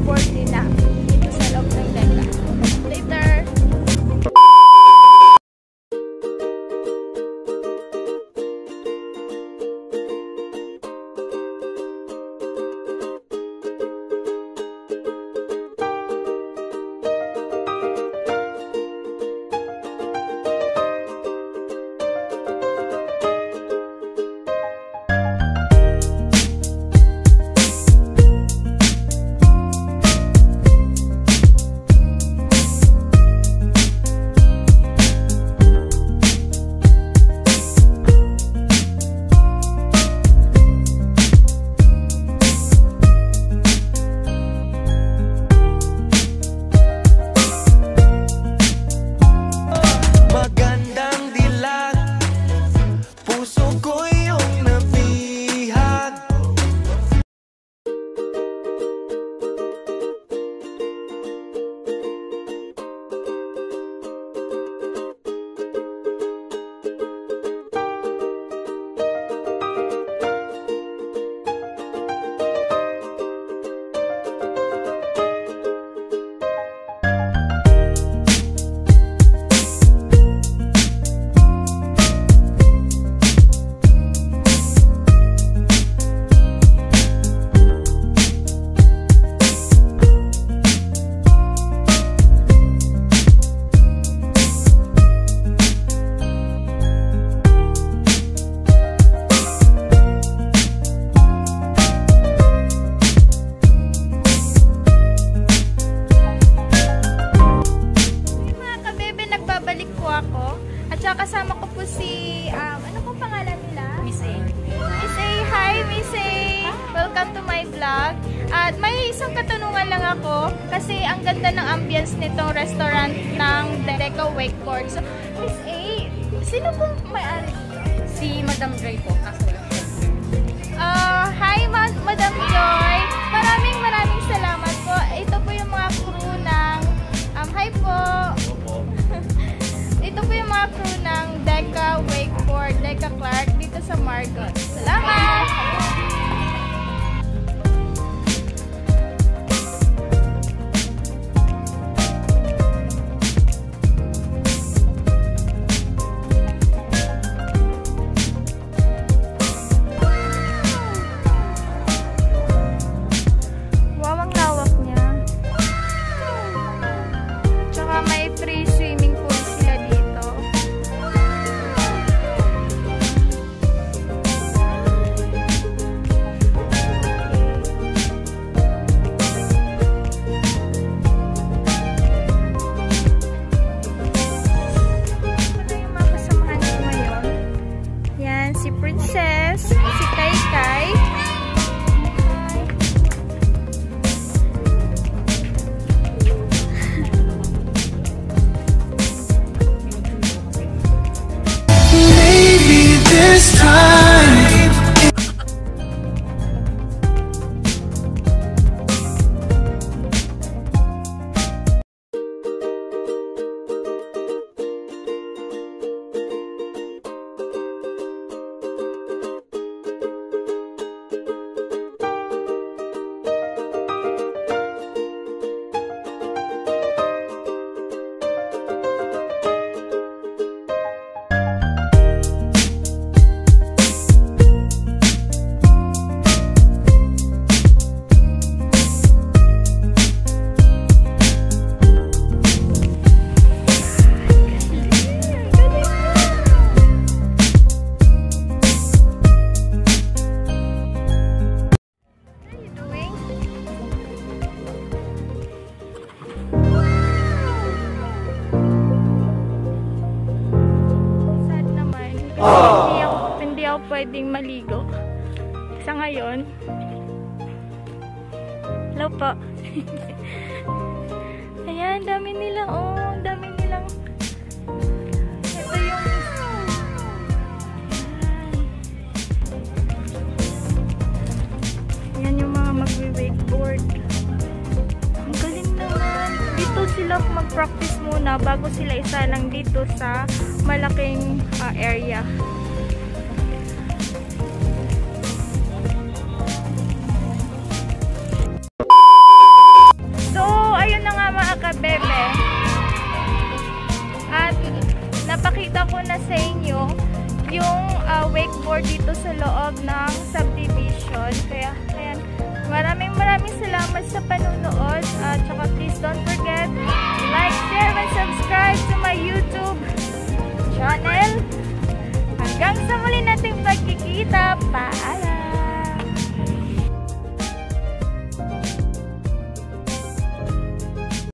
wakeboard nila dito sa loob ng Deca. Later! Kasama ko po si, ano po pangalan nila? Miss A. Miss A, hi Miss A! Welcome to my vlog. At may isang katanungan lang ako kasi ang ganda ng ambience nitong restaurant ng Deca Wakeboard. So, Miss A, sino pong may-ari? Si Madam Joy po. Hi Madam Joy! Maraming salamat po. Ito po yung mga crew ng, hi po! Ito po yung mga crew ng Deca Wakeboard, Deca Clark, dito sa Margot. Salamat! Wow, ang lawak niya. Tsaka may free swimming pool sila dito. Ito yung mga kasamahan ko ngayon. Yan, si Princess, si Kai Kai. Maybe this time. Hindi ako pwedeng maligo sa ngayon. Hello po. Ayan, dami nila. Oh, dami nilang. Ito yung yan yung mga magwe-wakeboard. Ang galing naman. Dito sila mag-practice muna bago sila isa lang dito sa malaking area. sa inyo yung wakeboard dito sa loob ng subdivision. Kaya, ayan, maraming